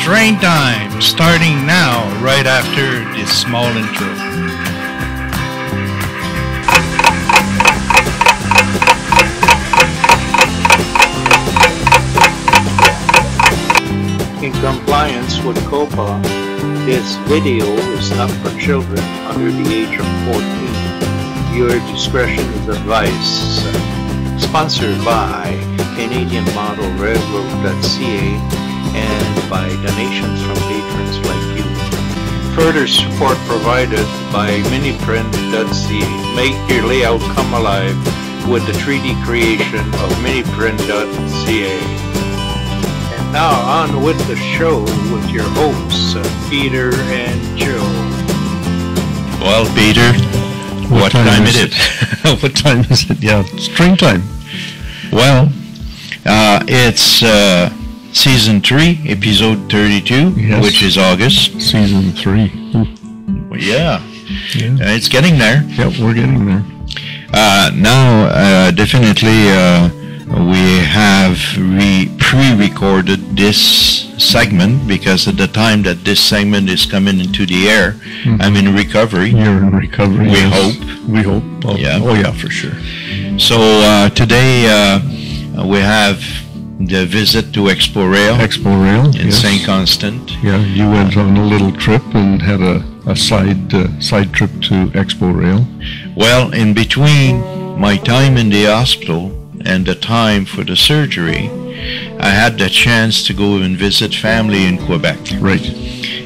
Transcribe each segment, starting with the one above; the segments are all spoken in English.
Train Time, starting now, right after this small intro. In compliance with COPA, this video is not for children under the age of 14. Viewer discretion is advised. Sponsored by Canadian Model Railroad.ca and by donations from patrons like you. Further support provided by Miniprints.ca. Make your layout come alive with the 3D creation of Miniprints.ca. And now on with the show with your hosts, Peter and Joe. Well, Peter, what time is it? What time is it? Yeah, it's train time. Well, it's Season 3, Episode 32, yes. Which is August. Season 3. Yeah. It's getting there. Yep, we're getting there. Now, definitely, we have pre-recorded this segment because at the time that this segment is coming into the air, I'm in recovery. You're in recovery. We yes. hope. We hope. Oh Yeah. Oh yeah, for sure. So today we have the visit to EXPORAIL EXPORAIL in yes. St. Constant. Yeah, you went on a little trip and had a side trip to EXPORAIL. Well, in between my time in the hospital and the time for the surgery, I had the chance to go and visit family in Quebec. Right.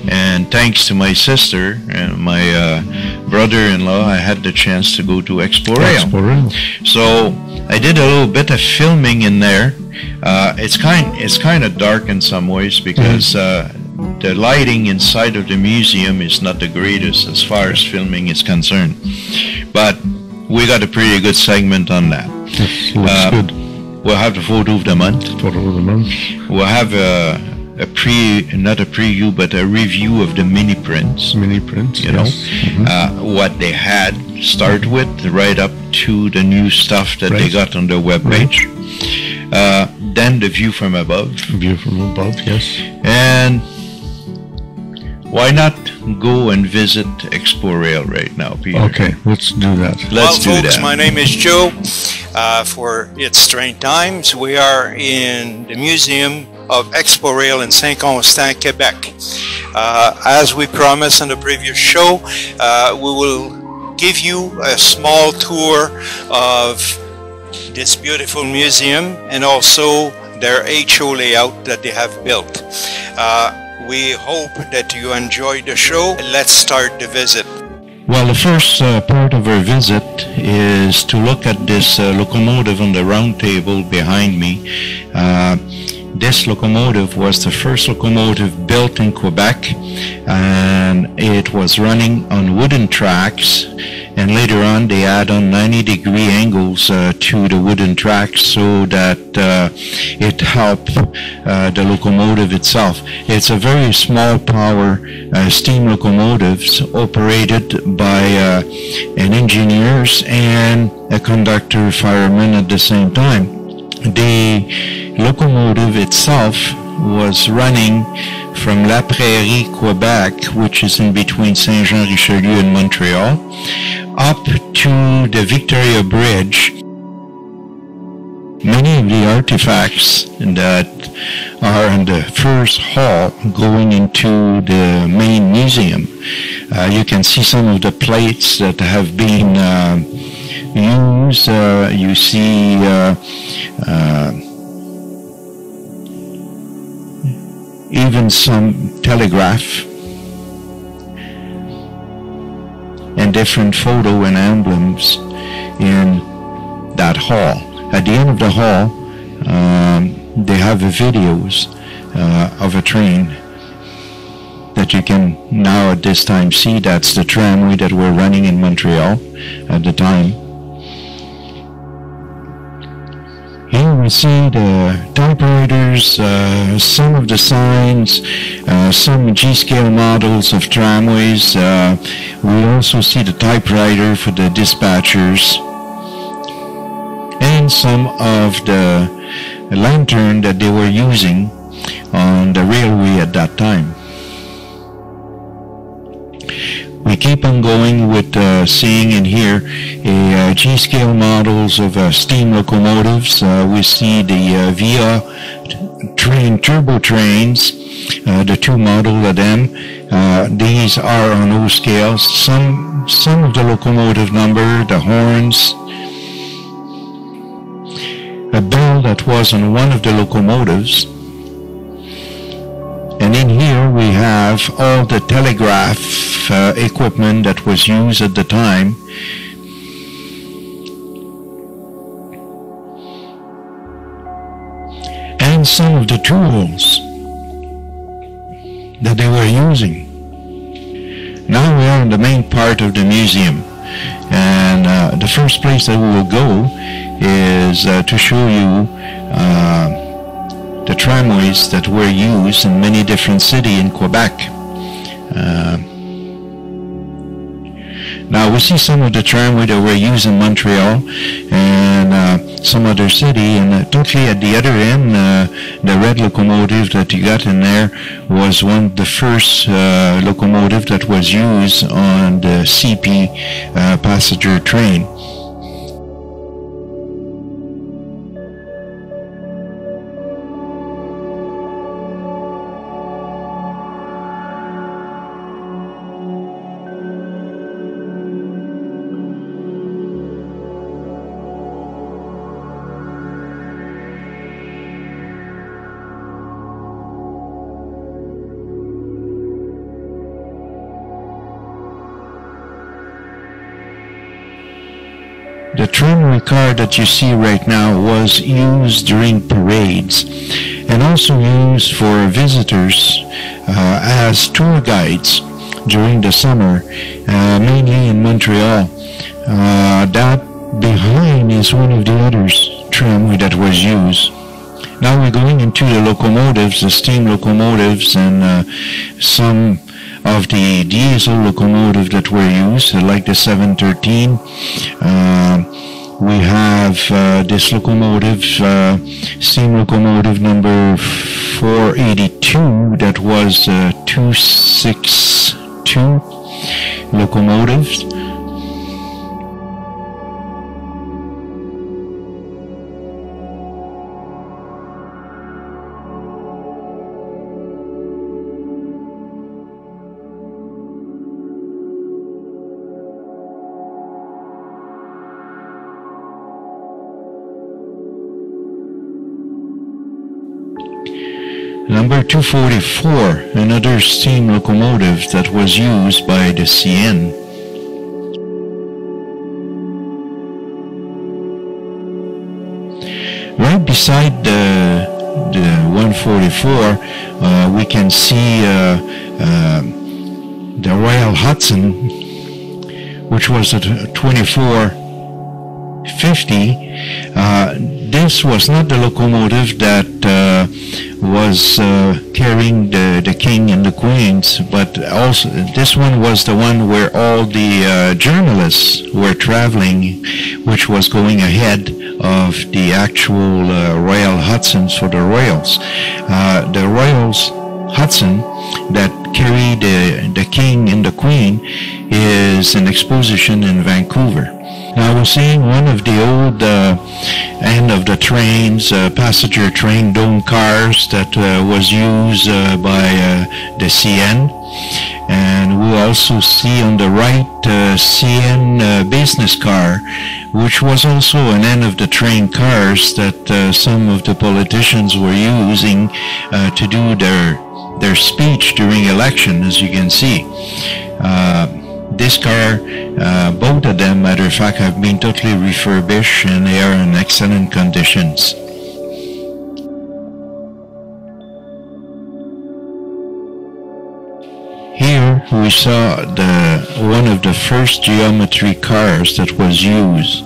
And thanks to my sister and my brother-in-law, I had the chance to go to EXPORAIL. EXPORAIL. So I did a little bit of filming in there. It's kind of dark in some ways because the lighting inside of the museum is not the greatest as far as filming is concerned. But we got a pretty good segment on that. Yes, looks good. We'll have the photo of the month. Photo of the month. We'll have not a preview, but a review of the Miniprints. Miniprints, you yes. know, what they had start with, right up to the new stuff that they got on their webpage. Then the view from above. View from above, yes. And why not go and visit EXPORAIL right now, Peter? Okay, let's do that. Let's do folks, that. My name is Joe. For It's Train Times, we are in the Museum of EXPORAIL in St. Constant, Quebec. As we promised in the previous show, we will give you a small tour of this beautiful museum and also their HO layout that they have built. We hope that you enjoyed the show. Let's start the visit. Well, the first part of our visit is to look at this locomotive on the round table behind me. This locomotive was the first locomotive built in Quebec, and it was running on wooden tracks, and later on they add on 90-degree angles to the wooden tracks so that it helped the locomotive itself. It's a very small power steam locomotives operated by an engineers and a conductor fireman at the same time. The locomotive itself was running from La Prairie, Quebec, which is in between Saint-Jean-Richelieu and Montreal, up to the Victoria Bridge. Many of the artifacts that are in the first hall going into the main museum. You can see some of the plates that have been used. You see even some telegraph and different photo and emblems in that hall. At the end of the hall, they have the videos of a train that you can now at this time see. That's the tramway that we're running in Montreal at the time. Here we see the typewriters, some of the signs, some G-scale models of tramways. We also see the typewriter for the dispatchers, and some of the lantern that they were using on the railway at that time. keep on going with seeing in here a G-scale models of steam locomotives. We see the VIA train turbo trains, the two model of them. These are on O scales. Some of the locomotive number, the horns, a bell that was on one of the locomotives. And in here we have all the telegraph equipment that was used at the time. And some of the tools that they were using. Now we are in the main part of the museum, and the first place that we will go is to show you the tramways that were used in many different cities in Quebec. Now we see some of the tramway that were used in Montreal and some other city, and totally at the other end, the red locomotive that you got in there was one of the first locomotive that was used on the CP passenger train. The tramway car that you see right now was used during parades and also used for visitors as tour guides during the summer, mainly in Montreal. That behind is one of the others tramway that was used. Now we're going into the locomotives, the steam locomotives, and some of the diesel locomotives that were used, like the 713. We have this locomotive, steam locomotive number 482, that was 262 locomotives. Number 244, another steam locomotive that was used by the CN. Right beside the 144, we can see the Royal Hudson, which was at 2450. This was not the locomotive that was carrying the king and the queens, but also this one was the one where all the journalists were traveling, which was going ahead of the actual Royal Hudsons for the Royals. The Royals Hudson that carried the king and the queen is an exposition in Vancouver. Now we're seeing one of the old end of the trains, passenger train dome cars that was used by the CN. And we also see on the right CN business car, which was also an end of the train cars that some of the politicians were using to do their speech during election, as you can see. This car, both of them, matter of fact, have been totally refurbished and they are in excellent conditions. Here we saw one of the first geometry cars that was used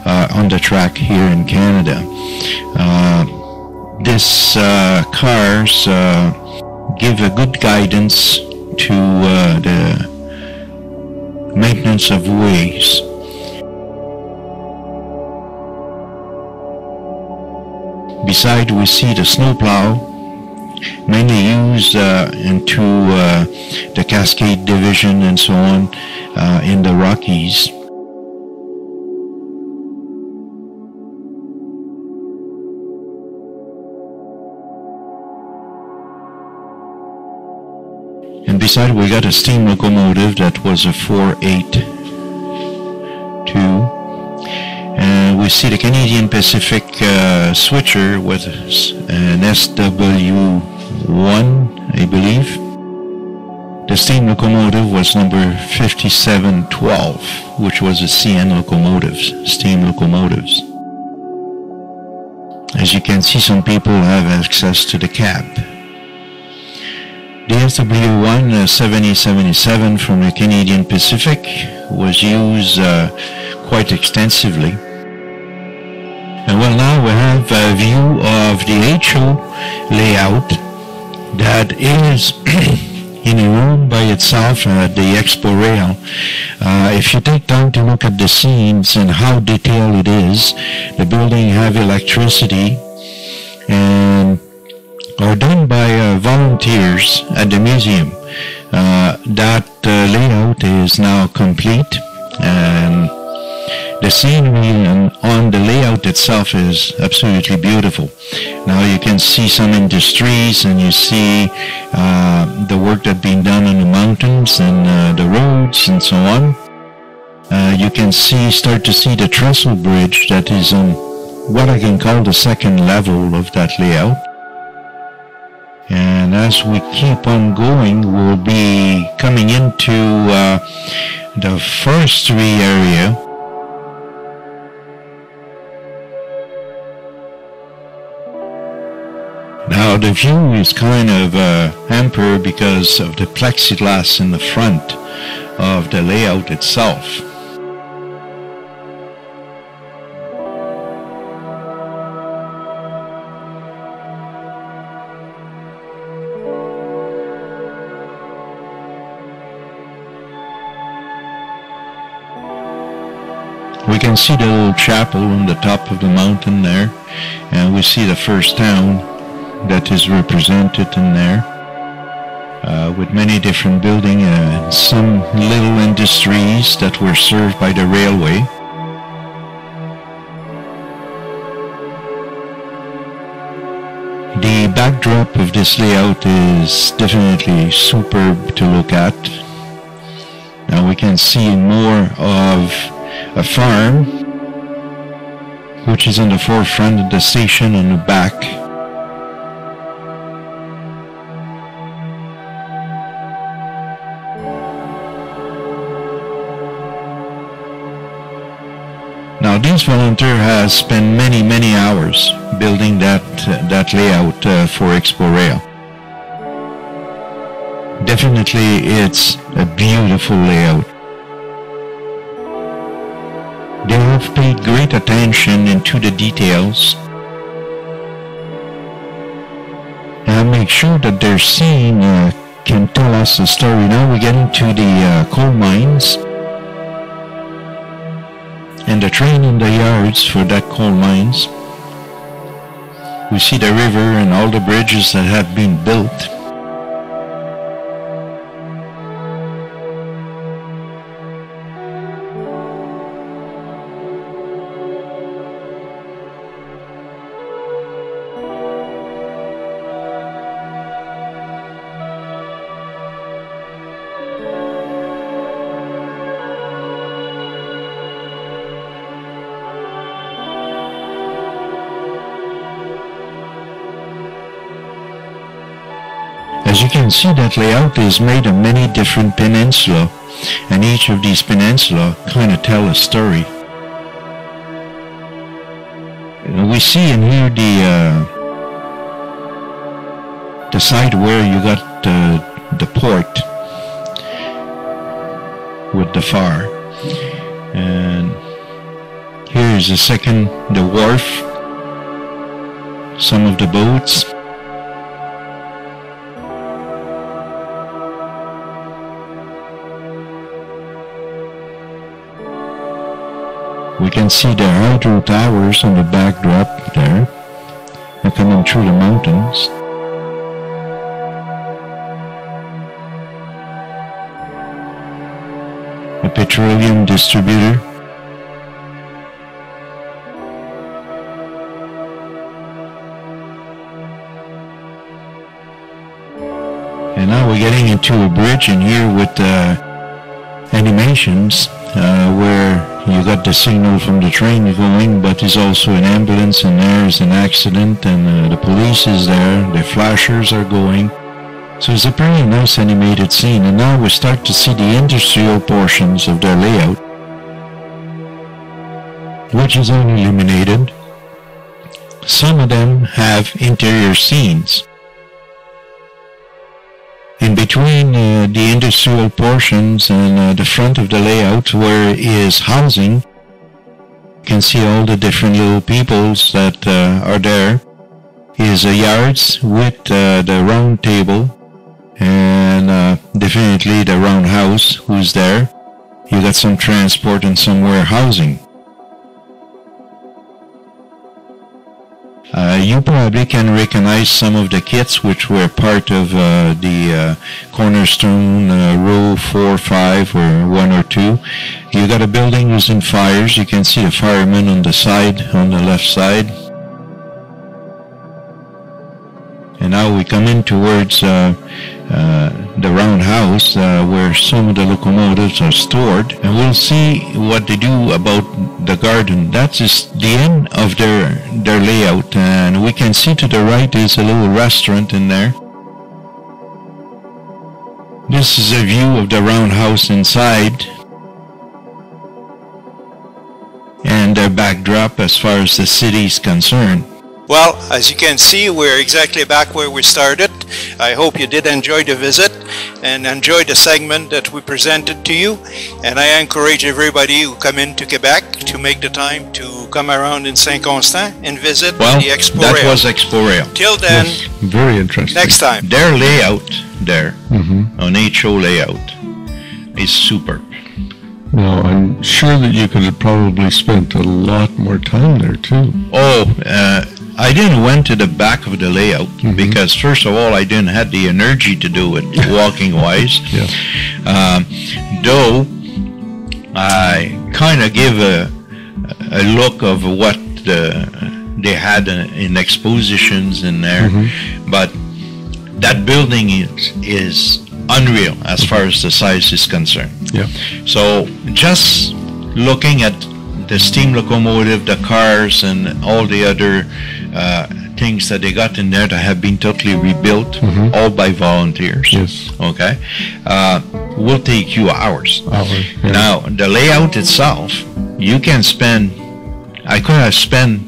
on the track here in Canada. This cars give a good guidance to the maintenance of ways. Beside, we see the snowplow, mainly used into the Cascade Division and so on, in the Rockies. And beside, we got a steam locomotive that was a 482. And we see the Canadian Pacific switcher with an SW1, I believe. The steam locomotive was number 5712, which was a CN locomotives, steam locomotives. As you can see, some people have access to the cab. The SW1 7077 from the Canadian Pacific was used quite extensively. And well, now we have a view of the HO layout that is in a room by itself at the EXPORAIL. If you take time to look at the scenes and how detailed it is, the building have electricity and are done by volunteers at the museum. That layout is now complete, and the scenery on the layout itself is absolutely beautiful. Now you can see some industries, and you see the work that's being done on the mountains and the roads and so on. You can start to see the trestle bridge that is on what I can call the second level of that layout. And as we keep on going, we'll be coming into the forestry area. Now the view is kind of hampered because of the plexiglass in the front of the layout itself. We can see the little chapel on the top of the mountain there, and we see the first town that is represented in there, with many different buildings and some little industries that were served by the railway. The backdrop of this layout is definitely superb to look at. Now we can see more of a farm, which is in the forefront of the station on the back. Now this volunteer has spent many hours building that layout for EXPORAIL. Definitely it's a beautiful layout. They have paid great attention into the details and make sure that their scene can tell us a story. Now we get into the coal mines and the train in the yards for that coal mines. We see the river and all the bridges that have been built. As you can see, that layout is made of many different peninsulas, and each of these peninsula kind of tell a story. We see in here the side where you got the port with the phare, and here is the wharf, some of the boats. We can see the hydro towers on the backdrop there. They're coming through the mountains. a petroleum distributor. And now we're getting into a bridge in here with animations where you got the signal from the train going, but there's also an ambulance and there's an accident, and the police is there, the flashers are going. So it's a pretty nice animated scene, and now we start to see the industrial portions of their layout, which is only illuminated. Some of them have interior scenes. In between the industrial portions and the front of the layout where is housing, you can see all the different little peoples that are there. Is yards with the round table and definitely the round house who's there. You got some transport and some warehousing. You probably can recognize some of the kits which were part of the cornerstone row 4, 5 or 1 or 2. You got a building using fires. You can see the firemen on the side, on the left side. And now we come in towards the roundhouse where some of the locomotives are stored, and we'll see what they do about the garden. That is the end of their layout, and we can see to the right is a little restaurant in there. This is a view of the roundhouse inside and their backdrop as far as the city is concerned. Well, as you can see, we're exactly back where we started. I hope you did enjoy the visit and enjoy the segment that we presented to you. And I encourage everybody who come into Quebec to make the time to come around in Saint-Constant and visit the EXPORAIL. That was EXPORAIL. Till then, Yes, very interesting. next time. Their layout there, on HO layout, is superb. Well, I'm sure that you could have probably spent a lot more time there too. Oh, I didn't went to the back of the layout because first of all I didn't have the energy to do it walking wise. Yeah. Though I kind of give a look of what they had in expositions in there, but that building is unreal as far as the size is concerned. Yeah. So just looking at the steam locomotive, the cars, and all the other things that they got in there that have been totally rebuilt, all by volunteers. Yes. Okay, will take you hours. Yeah. Now the layout itself, you can spend. I could have spent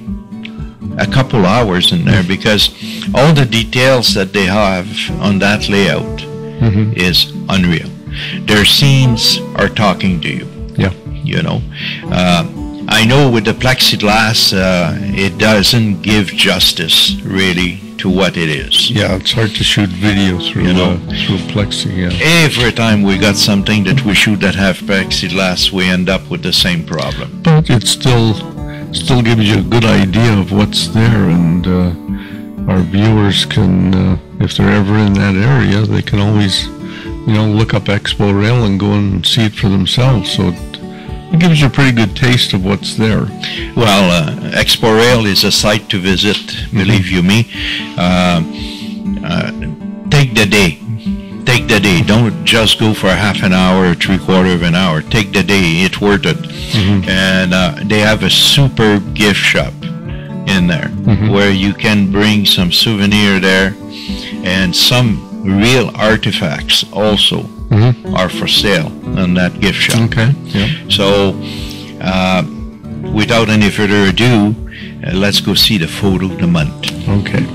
a couple hours in there because all the details that they have on that layout is unreal. Their scenes are talking to you. Yeah. You know, I know with the plexiglass, it doesn't give justice really to what it is. Yeah, it's hard to shoot video through through plexi. Yeah. Every time we got something that we shoot that have plexiglass, we end up with the same problem. But it still gives you a good idea of what's there, and our viewers can, if they're ever in that area, they can always, look up EXPORAIL and go and see it for themselves. So it gives you a pretty good taste of what's there. Well, EXPORAIL is a site to visit, believe you me. Take the day. Take the day. Don't just go for half an hour or 3/4 of an hour. Take the day. It's worth it. And they have a super gift shop in there where you can bring some souvenir there, and some real artifacts also are for sale on that gift shop. Okay. Yeah. So without any further ado, let's go see the photo of the month. Okay.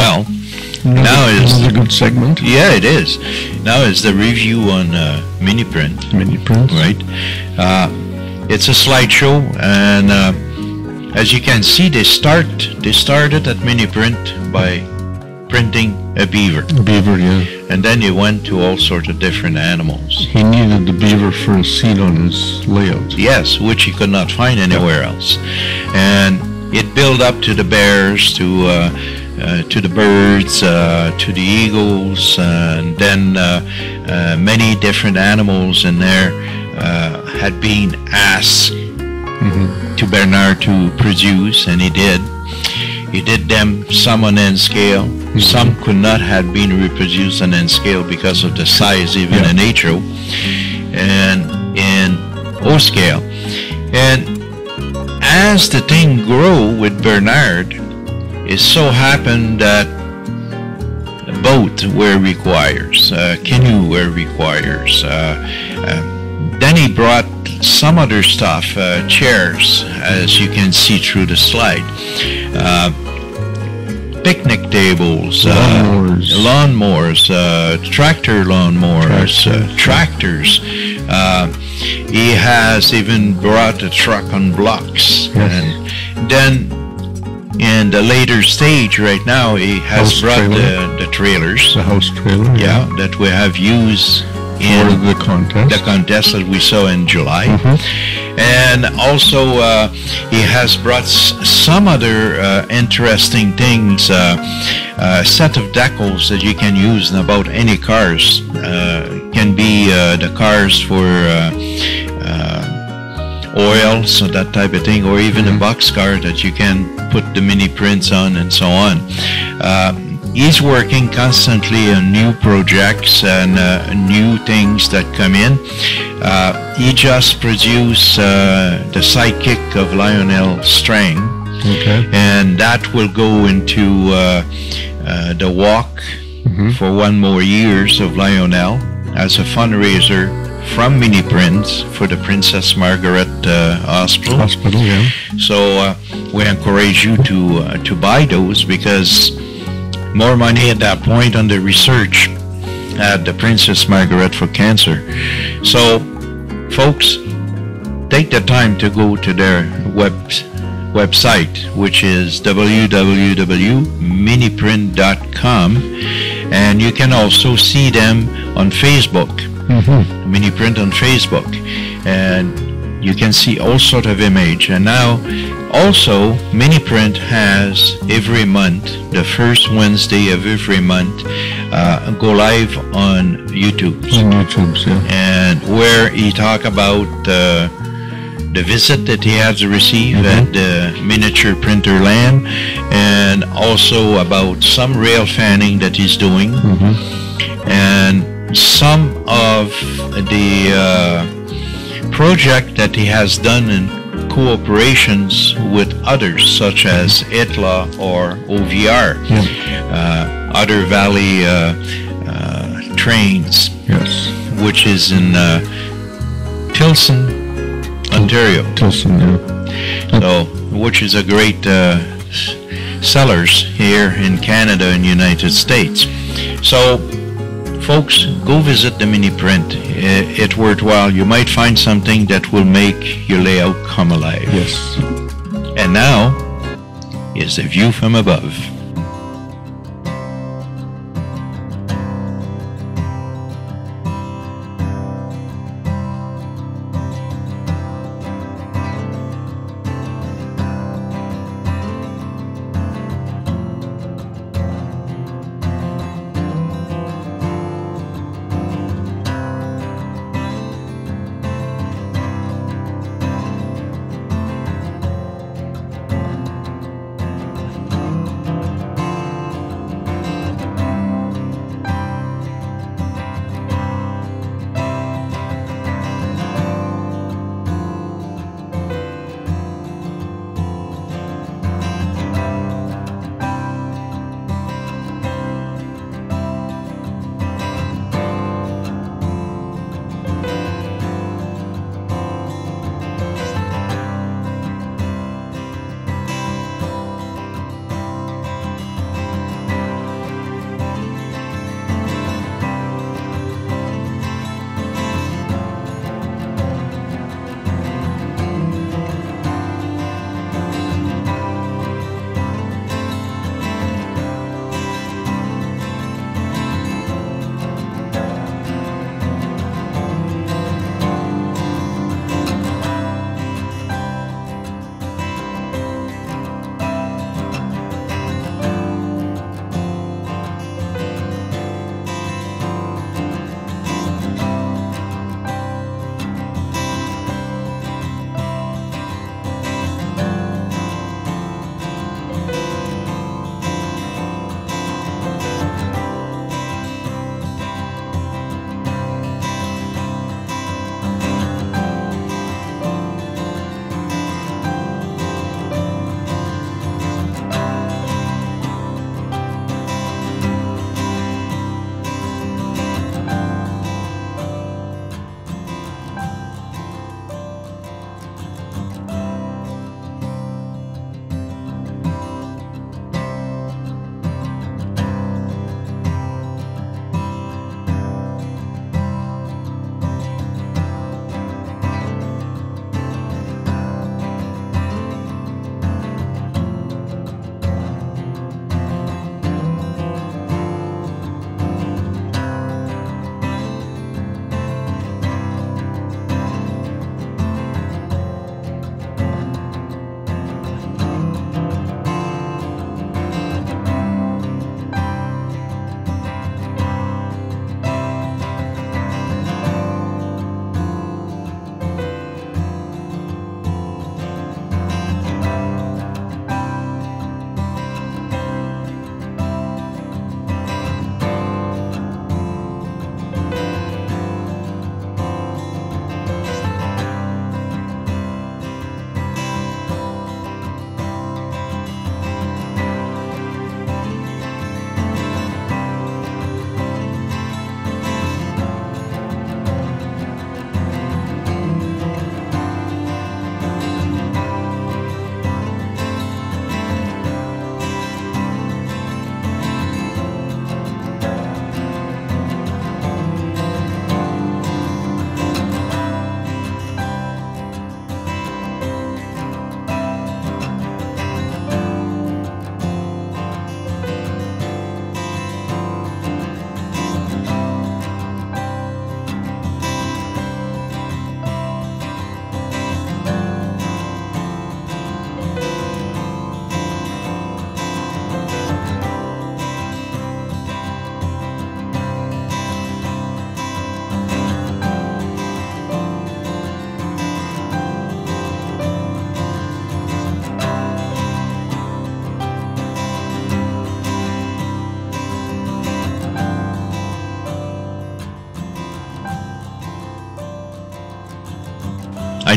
Well, now this is is a good segment. yeah, it is. Now is the review on Miniprints. Miniprints. Right. It's a slideshow, and as you can see, they started at Miniprint by printing a beaver, Yeah. and then they went to all sorts of different animals. He needed the beaver for a seat on his layout. Yes, which he could not find anywhere else, and it built up to the bears, to the birds, to the eagles, and then many different animals in there had been asked to Bernard to produce, and he did. He did them some on N scale. Some could not have been reproduced on N scale because of the size, even in HO, and in O scale. And as the thing grew with Bernard, it so happened that boat were requires, canoe were requires. Then he brought some other stuff, chairs, as you can see through the slide, picnic tables, lawnmowers, tractor lawnmowers, tractors. He has even brought a truck on blocks. And then in the later stage right now, he has brought the trailers. The house trailer. Yeah, that we have used in the contest that we saw in July. And also he has brought some other interesting things, a set of decals that you can use in about any cars. Can be the cars for oil, so that type of thing, or even a boxcar that you can put the Miniprints on, and so on. He's working constantly on new projects and new things that come in. He just produced the sidekick of Lionel Strang, and that will go into the walk for 1 more years of Lionel as a fundraiser from Miniprints for the Princess Margaret Hospital. So we encourage you to buy those, because more money at that point on the research at the Princess Margaret for cancer. So, folks, take the time to go to their website, which is www.miniprint.com, and you can also see them on Facebook, Miniprint on Facebook, and you can see all sort of image. And now also Miniprint has every month, the first Wednesday of every month, go live on YouTube. And where he talk about the visit that he has received at the miniature printer land, and also about some rail fanning that he's doing, and some of the project that he has done in cooperations with others, such as ETLA or OVR, Other Valley Trains, which is in Tilson, Ontario. So, which is a great sellers here in Canada and United States. So, folks, go visit the Miniprint. It's worthwhile. You might find something that will make your layout come alive. And now is the view from above.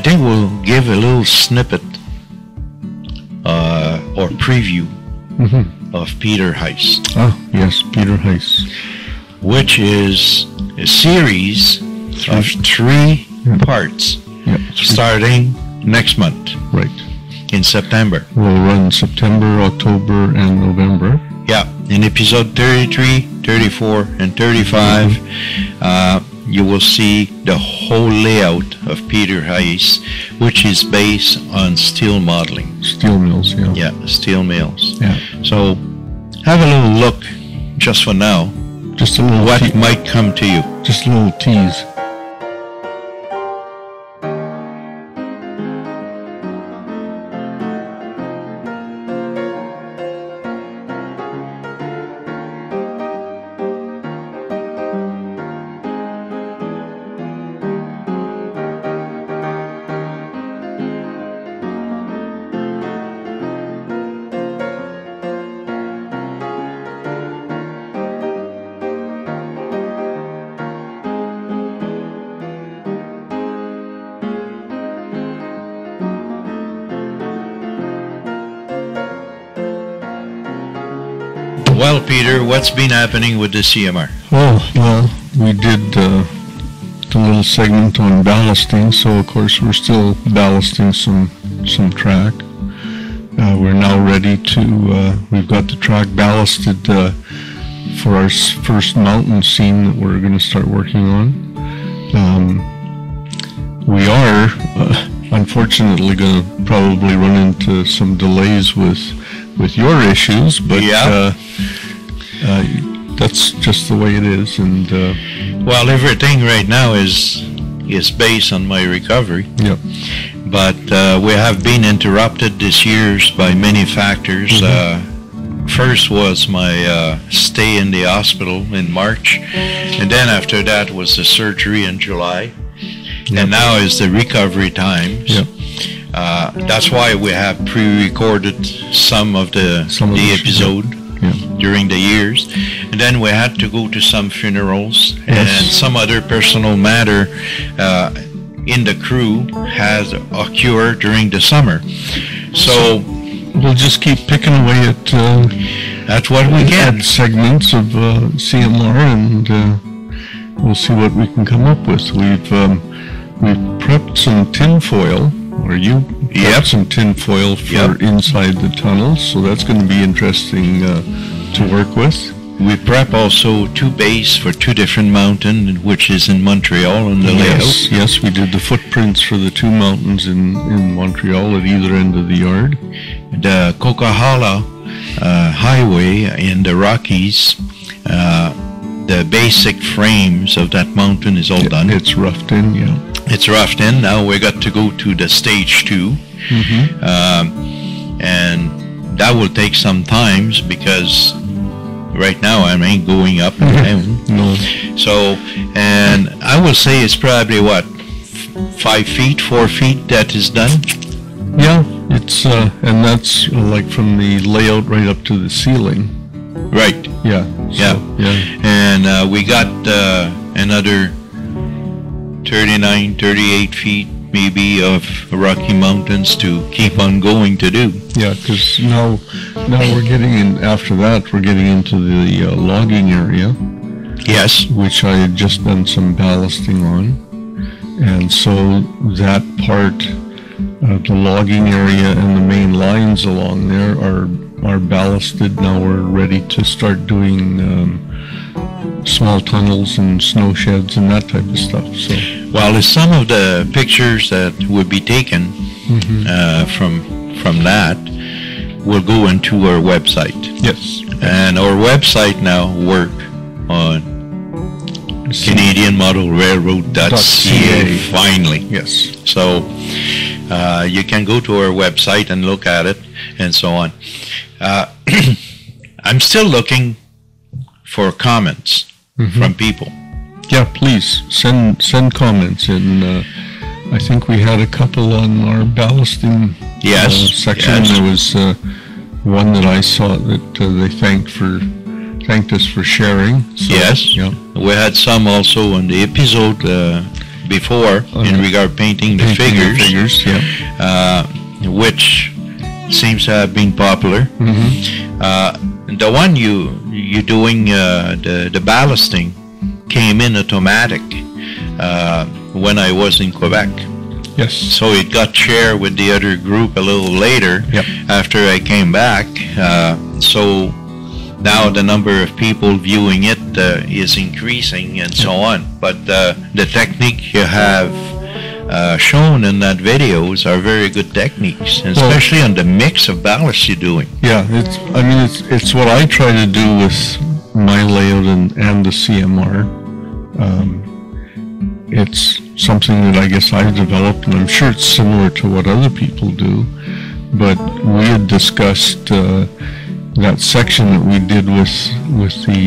think we'll give a little snippet or preview of Peter Hess, Ah, yes, Peter Hess. which is a series of 3 parts Yeah, starting next month right. in September. We'll run September, October, and November. Yeah, in episode 33, 34, and 35, you will see the whole layout of Peter Hess, which is based on steel modeling. Steel mills, yeah. Yeah, steel mills. Yeah. So have a little look just for now Just a little what might come to you. just a little tease. Well, Peter, what's been happening with the CMR? Oh, well, we did the little segment on ballasting, so of course we're still ballasting some track. We're now ready to, we've got the track ballasted for our first mountain scene that we're going to start working on. We are, unfortunately, going to probably run into some delays with your issues, but Yeah. that's just the way it is, and Well, everything right now is based on my recovery, yep. but we have been interrupted this year by many factors. First was my stay in the hospital in March, and then after that was the surgery in July, and now is the recovery times. Yep. That's why we have pre-recorded some of the episode during the years, and then we had to go to some funerals and some other personal matter in the crew has occurred during the summer. So we'll just keep picking away at that's what we get. segments of CMR, and we'll see what we can come up with. We've prepped some tin foil, or you prepped some tin foil for inside the tunnels, so that's going to be interesting to work with. We prep also 2 bays for 2 different mountains, which is in Montreal on the layout. Yes, we did the footprints for the 2 mountains in Montreal at either end of the yard. The Coquihalla Highway in the Rockies, the basic frames of that mountain is all done. It's roughed in, yeah. It's roughed in. Now we got to go to the stage 2, and that will take some times because right now I ain't going up and down. No. So, and I will say it's probably what, 5 feet, 4 feet that is done. Yeah, it's and that's like from the layout right up to the ceiling. Right. Yeah. Yeah. And we got another 39, 38 feet maybe of Rocky Mountains to keep on going to do. Yeah, because now we're getting in, after that we're getting into the logging area. Yes. Which I had just done some ballasting on. And so that part of the logging area and the main lines along there are ballasted. Now we're ready to start doing small tunnels and snow sheds and that type of stuff. So, well, some of the pictures that would be taken from that will go into our website. Yes. And our website now work on CanadianModelRailroad.ca finally. Yes. So you can go to our website and look at it and so on. I'm still looking for comments from people. Yeah, please send comments, and I think we had a couple on our ballasting section. Yes. There was one that I saw that they thanked us for sharing. So, Yes. Yeah. We had some also on the episode before in regard painting the figures, which seems to have been popular. The one you doing the ballasting came in automatic when I was in Quebec. Yes. So it got shared with the other group a little later after I came back. So now the number of people viewing it is increasing and so on. But the technique you have shown in that videos are very good techniques, especially on the mix of ballast you're doing. Yeah, it's what I try to do with my layout and the CMR. It's something that I guess I've developed, and I'm sure it's similar to what other people do. But we had discussed that section that we did with the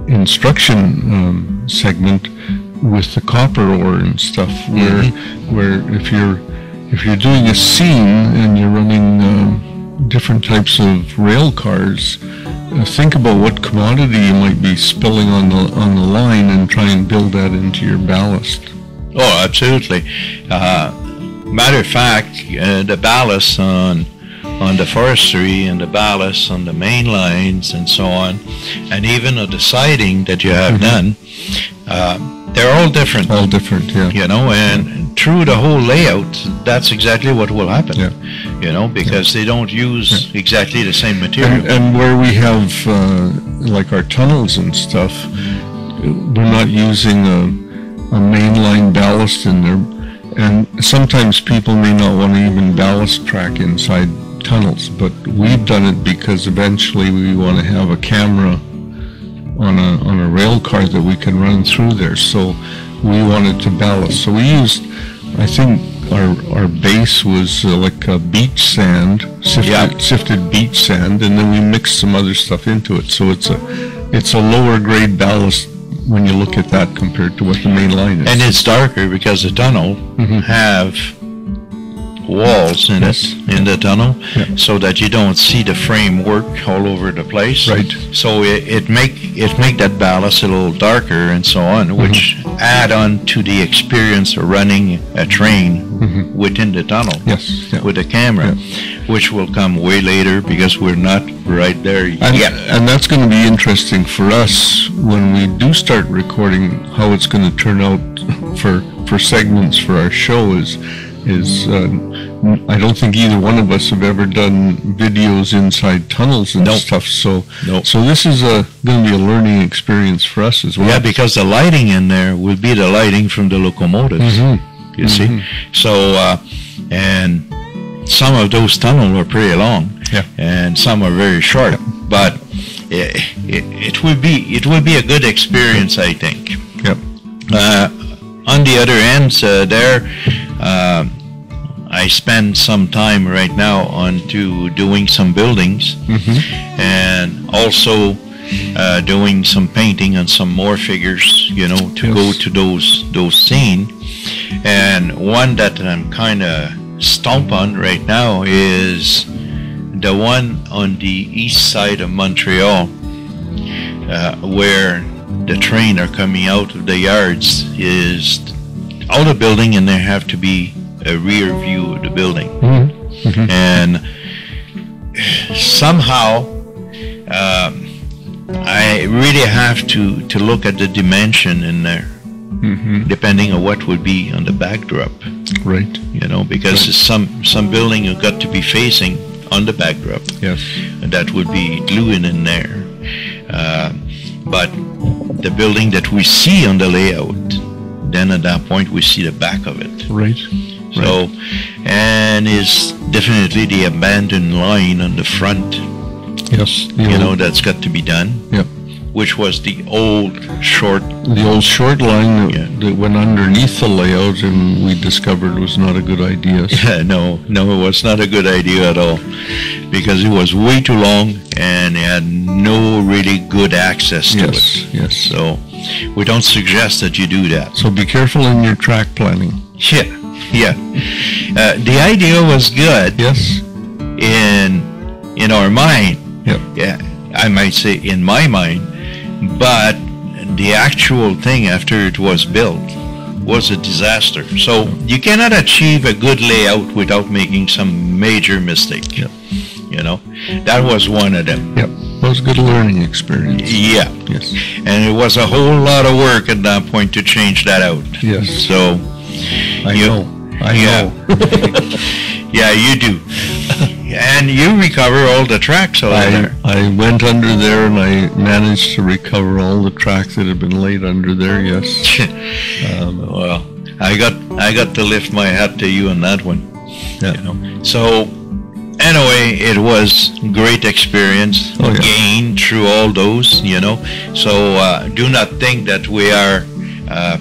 instruction segment with the copper ore and stuff, where if you're doing a scene and you're running different types of rail cars, think about what commodity you might be spilling on the line and try and build that into your ballast. Oh, absolutely. Matter of fact, the ballast on the forestry and the ballast on the main lines and so on, and even on the siding that you have done, they're all different. All different, yeah. You know, and through the whole layout, that's exactly what will happen. Yeah. You know, because they don't use exactly the same material. And where we have like our tunnels and stuff, we're not using a mainline ballast in there, and sometimes people may not want to even ballast track inside tunnels, but we've done it because eventually we want to have a camera on a rail car that we can run through there, so we wanted to ballast. So we used, I think our base was like a beach sand, sifted beach sand, and then we mixed some other stuff into it. So it's a lower grade ballast when you look at that compared to what the main line is. And it's darker because the tunnel have walls in in the tunnel, so that you don't see the framework all over the place. Right. So it make that ballast a little darker and so on, which add on to the experience of running a train within the tunnel. Yes. With a camera, which will come way later because we're not right there yet. And that's going to be interesting for us when we do start recording, how it's going to turn out for segments for our show is I don't think either one of us have ever done videos inside tunnels and stuff, so this is going to be a learning experience for us as well. Yeah, because the lighting in there will be the lighting from the locomotives, you see. So, and some of those tunnels are pretty long, and some are very short, but it will be a good experience, I think. Yep. On the other end, I spend some time right now on doing some buildings, and also doing some painting on some more figures, you know, to go to those scenes. And one that I'm kind of stomp on right now is the one on the east side of Montreal, where the train are coming out of the yards. Is all the building, and there have to be a rear view of the building, and somehow I really have to look at the dimension in there, depending on what would be on the backdrop. Right. You know, because some building have got to be facing on the backdrop. Yes. And that would be gluing in there. But the building that we see on the layout, then at that point we see the back of it. Right. So, and is definitely the abandoned line on the front. Yes. You know, that's got to be done. Yep. Which was the old short. The old short line that went underneath the layout, and we discovered was not a good idea. So. No, it was not a good idea at all, because it was way too long and it had no really good access to it. Yes. So we don't suggest that you do that. So be careful in your track planning. Yeah. The idea was good. Yes. In our mind. Yep. Yeah. I might say in my mind, but the actual thing after it was built was a disaster. So you cannot achieve a good layout without making some major mistake. Yep. You know, that was one of them. Yep. It was a good learning experience. Yeah. Yes. And it was a whole lot of work at that point to change that out. Yes. So I know. Yeah, you do. And you recover all the tracks over there. I went under there and I managed to recover all the tracks that had been laid under there. Yes. Well, I got to lift my hat to you on that one. Yeah. You know. So anyway, it was great experience, gained through all those, you know. So do not think that we are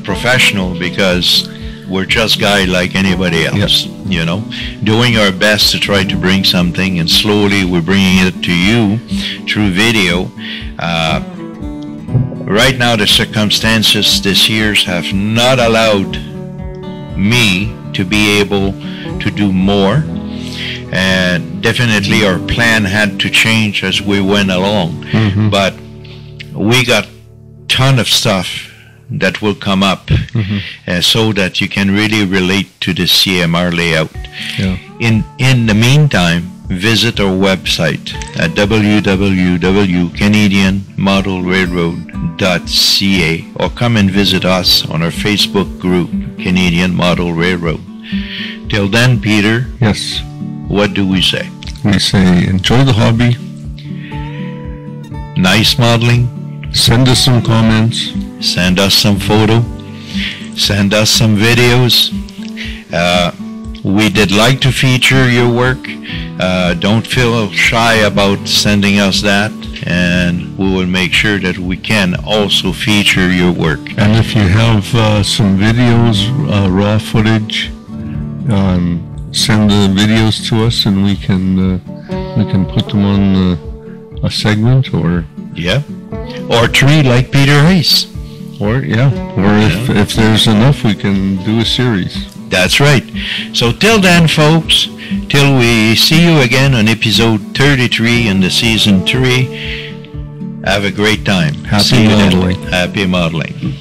professional, because we're just guys like anybody else, you know, doing our best to try to bring something, and slowly we're bringing it to you through video. Right now, the circumstances this year have not allowed me to be able to do more. And definitely our plan had to change as we went along. But we got ton of stuff that will come up so that you can really relate to the CMR layout. Yeah. In the meantime, visit our website at www.canadianmodelrailroad.ca, or come and visit us on our Facebook group, Canadian Model Railroad. Till then, Peter. Yes. What do we say? We say enjoy the hobby. Nice modeling. Send us some comments. Send us some photo. Send us some videos. We did like to feature your work. Don't feel shy about sending us that, and we will make sure that we can also feature your work. And if you have some videos, raw footage, send the videos to us, and we can put them on a segment, or or three like Peter Hayes, or if there's enough, we can do a series. That's right. So till then, folks, till we see you again on episode 33 in the season 3, have a great time. Happy modeling. Happy modeling.